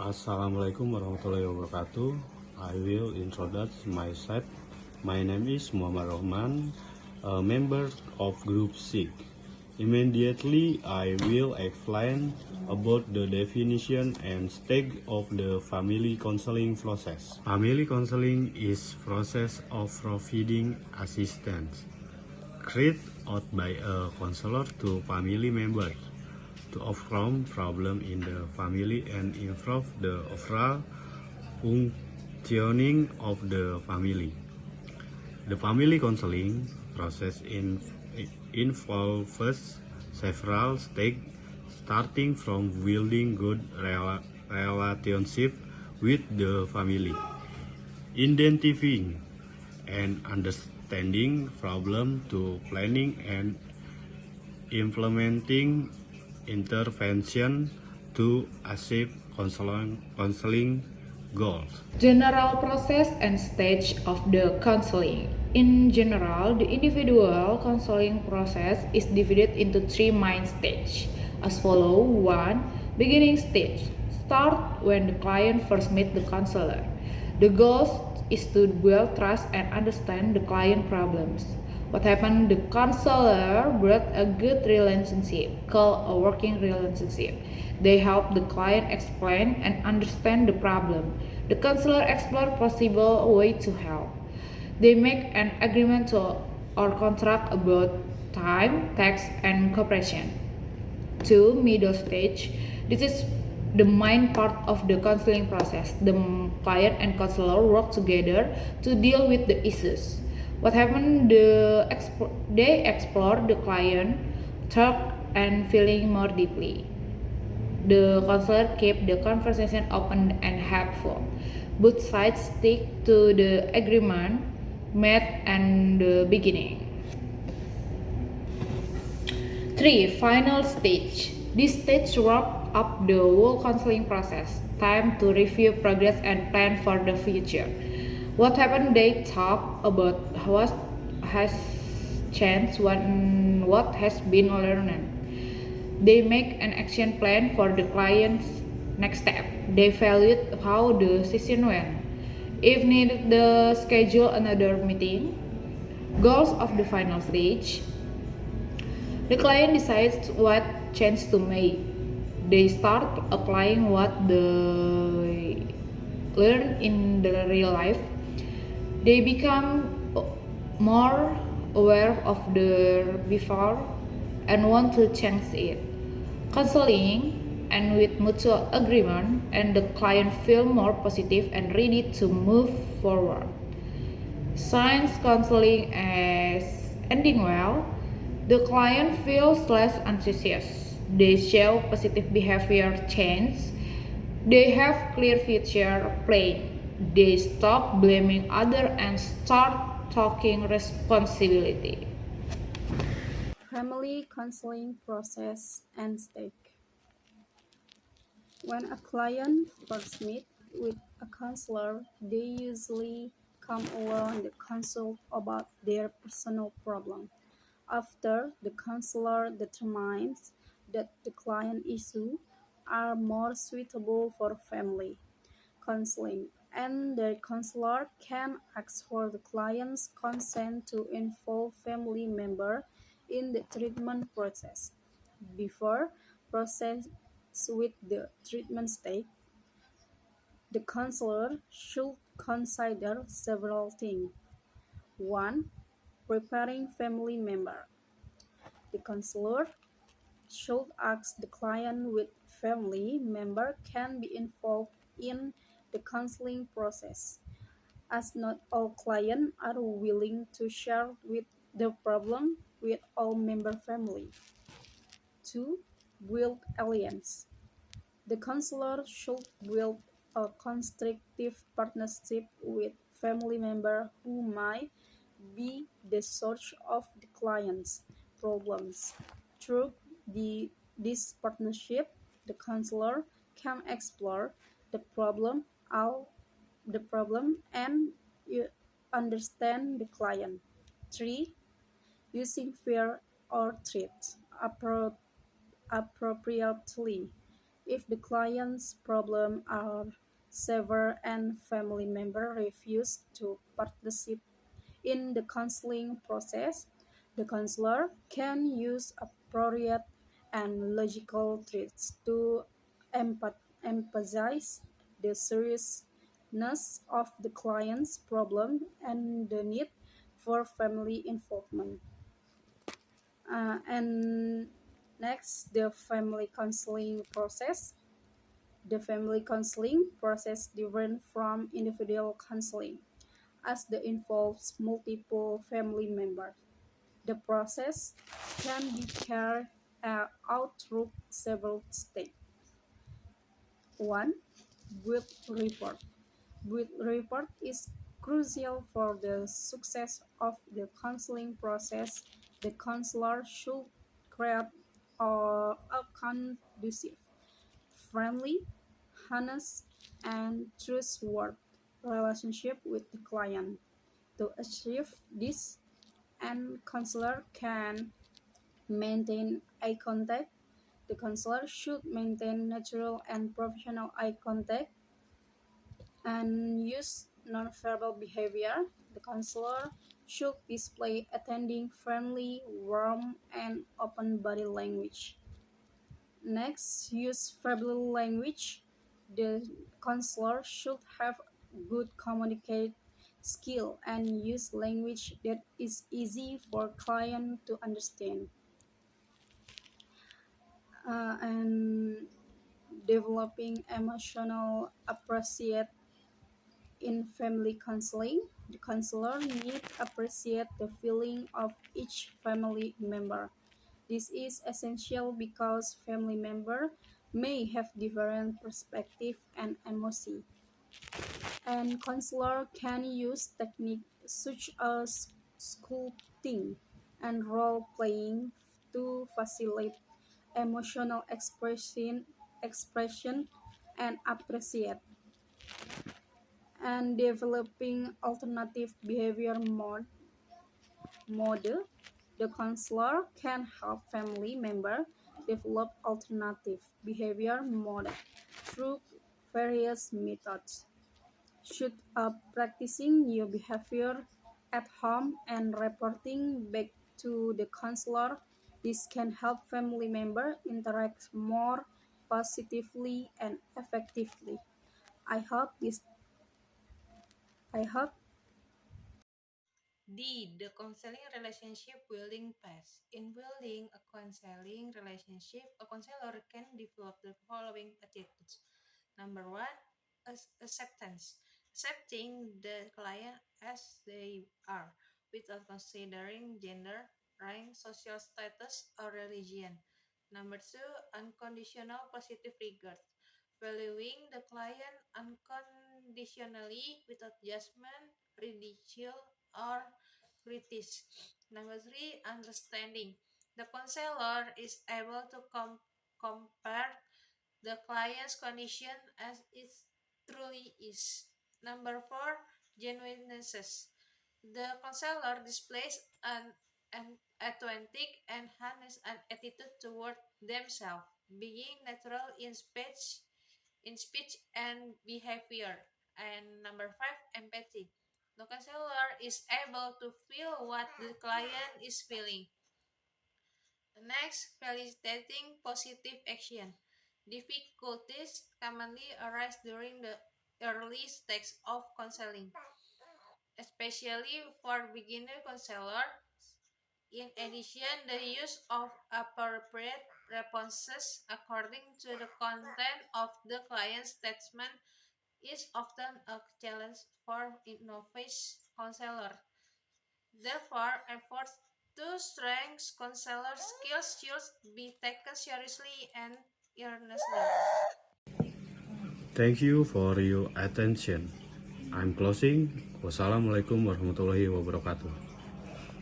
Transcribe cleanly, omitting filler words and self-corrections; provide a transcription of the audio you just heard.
Assalamualaikum warahmatullahi wabarakatuh. I will introduce myself. My name is Muhammad Rahman, a member of Group 6. Immediately, I will explain about the definition and stage of the family counseling process. Family counseling is process of providing assistance carried out by a counselor to family members to overcome problems in the family and improve the overall functioning of the family. The family counseling process involves several stages, starting from building good relationship with the family, identifying and understanding problem to planning and implementing intervention to achieve counseling goals. General process and stage of the counseling. In general, the individual counseling process is divided into three main stages as follow. 1. Beginning stage. Start when the client first meet the counselor. The goal is to build trust and understand the client problems. What happened? The counselor brought a good relationship, called a working relationship. They help the client explain and understand the problem. The counselor explore possible way to help. They make an agreement to or contract about time, tax, and cooperation. 2. Middle stage. This is the main part of the counseling process. The client and counselor work together to deal with the issues. What happened? They explore the client, talk, and feeling more deeply. The counselor keep the conversation open and helpful. Both sides stick to the agreement made at the beginning. 3. Final stage. This stage wraps up the whole counseling process. Time to review progress and plan for the future. What happened? They talk about what has changed and what has been learned. They make an action plan for the client's next step. They evaluate how the session went. If needed, they schedule another meeting. Goals of the final stage. The client decides what change to make. They start applying what they learn in the real life. They become more aware of the before and want to change it. Counseling and with mutual agreement and the client feel more positive and ready to move forward. Signs counseling as ending well. The client feels less anxious. They show positive behavior change. They have clear future plan. They stop blaming others and start taking responsibility. Family counseling process and stage. When a client first meets with a counselor, they usually come along the consult about their personal problem. After the counselor determines that the client issues are more suitable for family counseling, and the counselor can ask for the client's consent to involve family member in the treatment process. Before process with the treatment stage, the counselor should consider several things. 1. Preparing family member. The counselor should ask the client which family member can be involved in the counseling process, as not all clients are willing to share with the problem with all member family. 2. Build alliance. The counselor should build a constructive partnership with family member who might be the source of the client's problems. Through this partnership, the counselor can explore the problem, and understand the client. 3. Using fear or threat appropriately. If the client's problems are severe and family members refuse to participate in the counseling process, the counselor can use appropriate and logical treats to emphasize the seriousness of the client's problem and the need for family involvement. And next, the family counseling process. The family counseling process different from individual counseling as it involves multiple family members. The process can be carried out through several steps. 1. Good report. Good report is crucial for the success of the counseling process. The counselor should create a conducive, friendly, honest, and trustworthy relationship with the client. To achieve this, and counselor can maintain eye contact. The counselor should maintain natural and professional eye contact and use nonverbal behavior. The counselor should display attending friendly, warm, and open body language. Next, use verbal language. The counselor should have good communicate skill and use language that is easy for client to understand. And developing emotional appreciate in family counseling. The counselor need appreciate the feeling of each family member. This is essential because family member may have different perspective and emotion. And counselor can use techniques such as sculpting and role playing to facilitate emotional expression and appreciate. And developing alternative behavior model, the counselor can help family member develop alternative behavior model through various methods. Should practicing new behavior at home and reporting back to the counselor, this can help family member interact more positively and effectively. I hope this I hope D. The counseling relationship building phase. In building a counseling relationship, a counselor can develop the following attitudes. Number one, acceptance. Accepting the client as they are without considering gender, rank, social status, or religion. Number two, unconditional positive regard. Valuing the client unconditionally without judgment, ridicule, or critics. Number three, understanding. The counselor is able to compare the client's condition as it truly is. Number four, genuineness. The counselor displays an authentic and honest an attitude toward themselves, being natural in speech and behavior. And number five, empathy. The counselor is able to feel what the client is feeling. Next, validating positive action. Difficulties commonly arise during the early stage of counseling, especially for beginner counselors. In addition, the use of appropriate responses according to the content of the client's statement is often a challenge for novice counselors. Therefore, efforts to strengthen counselor skills should be taken seriously and earnestly. Thank you for your attention. I'm closing. Wassalamualaikum warahmatullahi wabarakatuh.